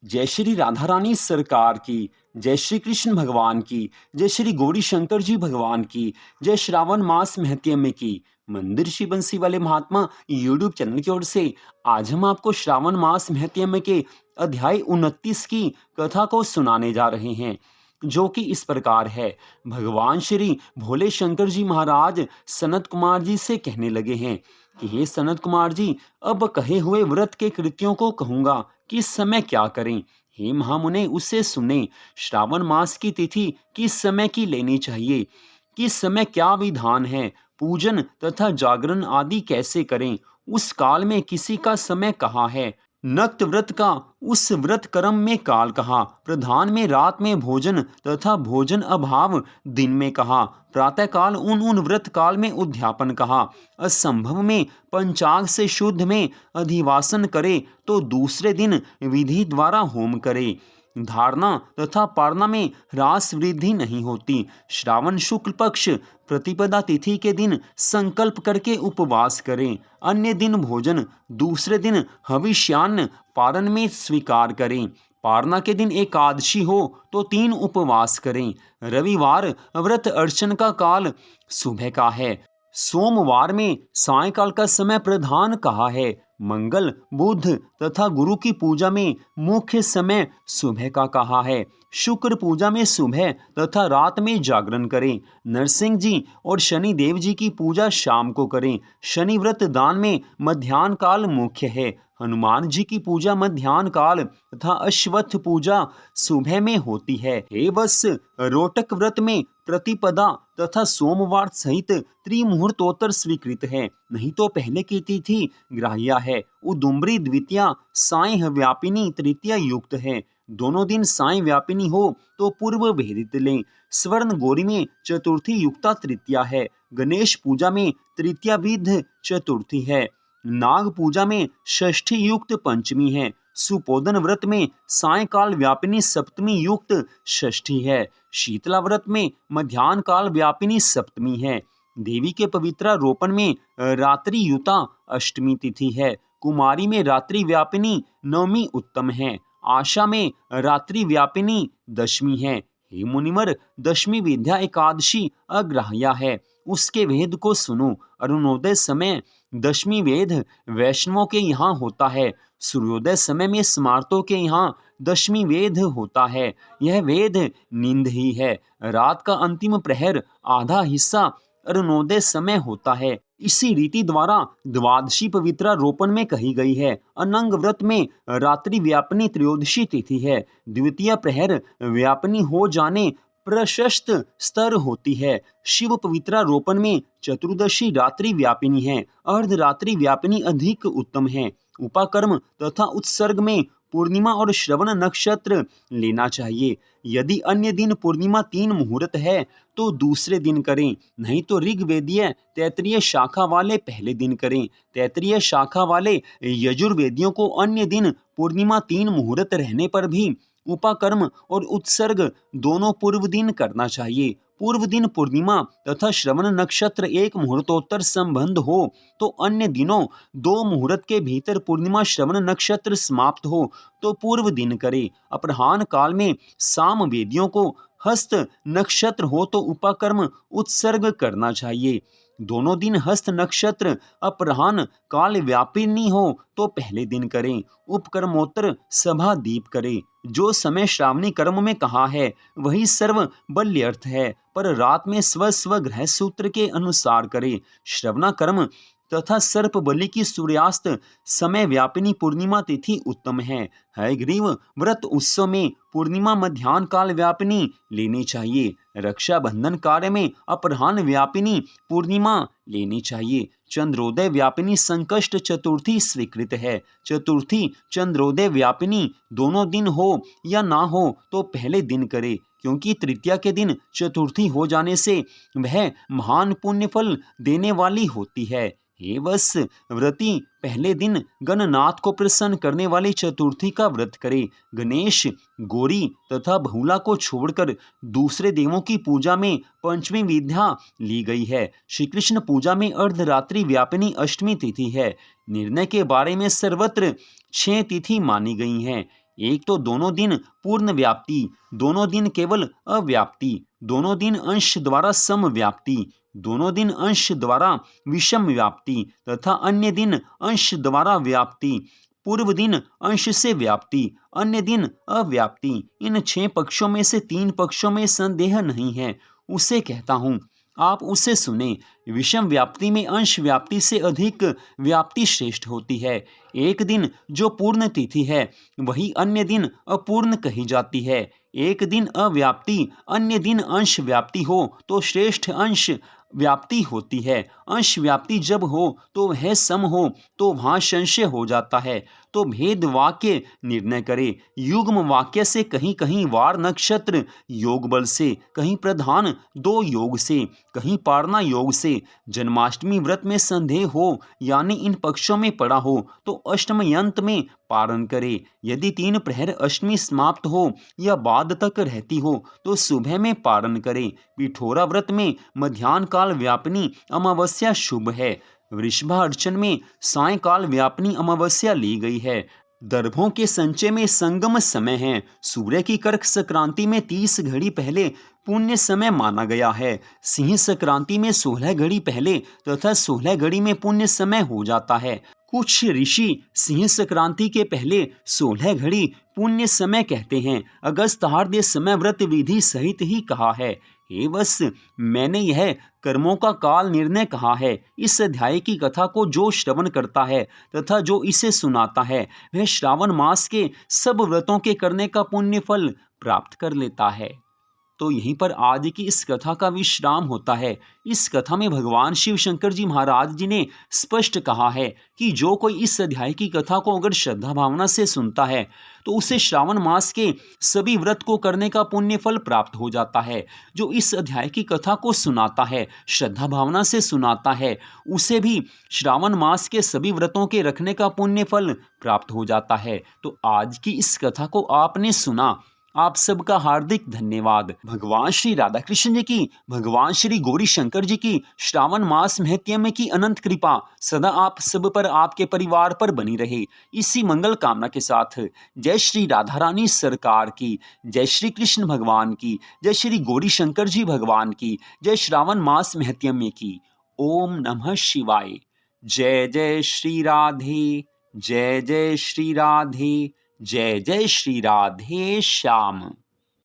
जय श्री राधा रानी सरकार की, जय श्री कृष्ण भगवान की, जय श्री गौरी शंकर जी भगवान की, जय श्रावण मास महत्म की। मंदिर श्री बंसी वाले महात्मा यूट्यूब चैनल की ओर से आज हम आपको श्रावण मास महत्म के अध्याय 29 की कथा को सुनाने जा रहे हैं, जो कि इस प्रकार है। भगवान श्री भोले शंकर जी महाराज सनत कुमार जी से कहने लगे हैं कि हे सनत कुमार जी, अब कहे हुए व्रत के कृत्यों को कहूंगा, किस समय क्या करें। हे महामुने, उससे सुने। श्रावण मास की तिथि किस समय की लेनी चाहिए, किस समय क्या विधान है, पूजन तथा जागरण आदि कैसे करें, उस काल में किसी का समय कहाँ है, नक्त व्रत का उस व्रत कर्म में काल कहा, प्रधान में रात में भोजन तथा भोजन अभाव दिन में कहा, प्रातः काल उन व्रत काल में उद्यापन कहा, असंभव में पंचांग से शुद्ध में अधिवासन करे तो दूसरे दिन विधि द्वारा होम करे। धारणा तथा पारणा में ह्रास वृद्धि नहीं होती। श्रावण शुक्ल पक्ष प्रतिपदा तिथि के दिन संकल्प करके उपवास करें, अन्य दिन भोजन, दूसरे दिन हविष्यान्न पारण में स्वीकार करें। पारणा के दिन एकादशी हो तो 3 उपवास करें। रविवार व्रत अर्चन का काल सुबह का है। सोमवार में सायंकाल का समय प्रधान कहा है। मंगल, बुध तथा गुरु की पूजा में मुख्य समय सुबह का कहा है। शुक्र पूजा में सुबह तथा रात में जागरण करें। नरसिंह जी और शनि देव जी की पूजा शाम को करें। शनि व्रत दान में मध्याह्न काल मुख्य है। हनुमान जी की पूजा मध्याह्न काल तथा अश्वत्थ पूजा सुबह में होती है। हे वत्स, रोटक व्रत में प्रतिपदा तथा सोमवार सहित त्रिमुहूर्तोत्तर स्वीकृत है, नहीं तो पहले की तिथि ग्राह्य है। उदुम्बरी द्वितीया, साय व्यापिनी तृतीया युक्त है। दोनों दिन साय व्यापिनी हो तो पूर्व भेदित लें। स्वर्ण गौरी में चतुर्थी युक्ता तृतीया है। गणेश पूजा में तृतीया विध चतुर्थी है। नाग पूजा में षष्ठी युक्त पंचमी है। सुपोदन व्रत में सायकाल व्यापिनी सप्तमी युक्त षष्ठी है। शीतला व्रत में मध्याह्न काल व्यापिनी सप्तमी है। देवी के पवित्रारोपण में रात्रि युता अष्टमी तिथि है। कुमारी में रात्रि व्यापिनी नवमी उत्तम है। आशा में रात्रि व्यापिनी दशमी है। हे मुनिवर, दशमी विद्या एकादशी अग्राह्य है, उसके वेद को सुनो। अरुणोदय समय दशमी वेद वैष्णवों के यहाँ होता है। सूर्योदय समय में स्मार्तों के यहाँ दशमी वेद होता है। यह वेद नींद ही है। रात का अंतिम प्रहर आधा हिस्सा अरुणोदय समय होता है। इसी रीति द्वारा द्वादशी पवित्रारोपण में कही गई है। अनंग व्रत में रात्रि व्यापनी त्रयोदशी तिथि है। द्वितीय प्रहर व्यापनी हो जाने प्रशस्त स्तर होती है। शिव पवित्रारोपण में चतुर्दशी रात्रि व्यापिनी है। अर्धरात्रि व्यापिनी अधिक उत्तम है। उपाकर्म तथा उत्सर्ग में पूर्णिमा और श्रवण नक्षत्र लेना चाहिए। यदि अन्य दिन पूर्णिमा 3 मुहूर्त है तो दूसरे दिन करें, नहीं तो ऋग्वेदीय तैतरीय शाखा वाले पहले दिन करें। तैतरीय शाखा वाले यजुर्वेदियों को अन्य दिन पूर्णिमा 3 मुहूर्त रहने पर भी उपाकर्म और उत्सर्ग दोनों पूर्व दिन करना चाहिए। पूर्व दिन पूर्णिमा तथा श्रवण नक्षत्र 1 मुहूर्तोत्तर संबंध हो तो अन्य दिनों 2 मुहूर्त के भीतर पूर्णिमा श्रवण नक्षत्र समाप्त हो तो पूर्व दिन करे। अपराह्न काल में साम वेदियों को हस्त नक्षत्र हो तो उपाकर्म उत्सर्ग करना चाहिए। दोनों दिन हस्त नक्षत्र अपराह्न काल व्यापिनी हो तो पहले दिन करें। उपकर्मोत्तर सभा दीप करें। जो समय श्रावणी कर्म में कहा है वही सर्व बल्यर्थ है, पर रात में स्व ग्रह सूत्र के अनुसार करे। श्रवणा कर्म तथा सर्प बलि की सूर्यास्त समय व्यापिनी पूर्णिमा तिथि उत्तम है। हयग्रीव व्रत उत्सव में पूर्णिमा मध्याह्न काल व्यापिनी लेनी चाहिए। रक्षाबंधन कार्य में अपराह्न व्यापिनी पूर्णिमा लेनी चाहिए। चंद्रोदय व्यापिनी संकष्ट चतुर्थी स्वीकृत है। चतुर्थी चंद्रोदय व्यापिनी दोनों दिन हो या ना हो तो पहले दिन करे, क्योंकि तृतीया के दिन चतुर्थी हो जाने से वह महान पुण्य फल देने वाली होती है। हे वत्स, व्रती पहले दिन गणनाथ को प्रसन्न करने वाली चतुर्थी का व्रत करे। गणेश, गौरी तथा बहुला को छोड़कर दूसरे देवों की पूजा में पंचमी विद्या ली गई है। श्री कृष्ण पूजा में अर्धरात्रि व्यापिनी अष्टमी तिथि है। निर्णय के बारे में सर्वत्र 6 तिथि मानी गई हैं। एक तो दोनों दिन पूर्ण व्याप्ति, दोनों दिन केवल अव्याप्ति, दोनों दिन अंश द्वारा समव्याप्ति, दोनों दिन अंश द्वारा विषम व्याप्ति तथा अन्य दिन अंश द्वारा व्याप्ति, पूर्व दिन अंश से व्याप्ति, अन्य दिन अव्याप्ति। इन 6 पक्षों में से 3 पक्षों में संदेह नहीं है, उसे कहता हूँ। आप उसे सुने। विषम व्याप्ति में अंश व्याप्ति से अधिक व्याप्ति श्रेष्ठ होती है। एक दिन जो पूर्ण तिथि है वही अन्य दिन अपूर्ण कही जाती है। एक दिन अव्याप्ति अन्य दिन अंश व्याप्ति हो तो श्रेष्ठ अंश व्याप्ति होती है। अंश व्याप्ति जब हो तो वह सम हो तो वहाँ संशय हो जाता है। तो भेद वाक्य निर्णय करे। युग्म वाक्य से कहीं कहीं वार नक्षत्र योग बल से, कहीं प्रधान 2 योग से, कहीं पारना योग से। जन्माष्टमी व्रत में संदेह हो यानी इन पक्षों में पड़ा हो तो अष्टमयंत में पारण करे। यदि 3 प्रहर अष्टमी समाप्त हो या बाद तक रहती हो तो सुबह में पारण करे। पिठोरा व्रत में मध्याह्न काल व्यापिनी अमावस्या शुभ है। वृषभार्चन में सायंकाल व्यापिनी अमावस्या ली गई है। दर्भों के संचय में संगम समय है। सूर्य की कर्क संक्रांति में 30 घड़ी पहले पुण्य समय माना गया है। सिंह संक्रांति में 16 घड़ी पहले तथा 16 घड़ी में पुण्य समय हो जाता है। कुछ ऋषि सिंह संक्रांति के पहले 16 घड़ी पुण्य समय कहते हैं। अगस्त्यार्ध समय व्रत विधि सहित ही कहा है। हे वत्स, मैंने यह कर्मों का काल निर्णय कहा है। इस अध्याय की कथा को जो श्रवण करता है तथा जो इसे सुनाता है वह श्रावण मास के सब व्रतों के करने का पुण्य फल प्राप्त कर लेता है। तो यहीं पर आज की इस कथा का विश्राम होता है। इस कथा में भगवान शिव शंकर जी महाराज जी ने स्पष्ट कहा है कि जो कोई इस अध्याय की कथा को अगर श्रद्धा भावना से सुनता है तो उसे श्रावण मास के सभी व्रत को करने का पुण्य फल प्राप्त हो जाता है। जो इस अध्याय की कथा को सुनाता है, श्रद्धा भावना से सुनाता है, उसे भी श्रावण मास के सभी व्रतों के रखने का पुण्य फल प्राप्त हो जाता है। तो आज की इस कथा को आपने सुना, आप सबका हार्दिक धन्यवाद। भगवान श्री राधा कृष्ण जी की, भगवान श्री गौरी शंकर जी की श्रावण मास महत्म्य की अनंत कृपा सदा आप सब पर, आपके परिवार पर बनी रहे। इसी मंगल कामना के साथ जय श्री राधा रानी सरकार की, जय श्री कृष्ण भगवान की, जय श्री गौरी शंकर जी भगवान की, जय श्रावण मास महत्म्य की। ओम नमः शिवाय। जय जय श्री राधे, जय जय श्री राधे, जय जय श्री राधे श्याम।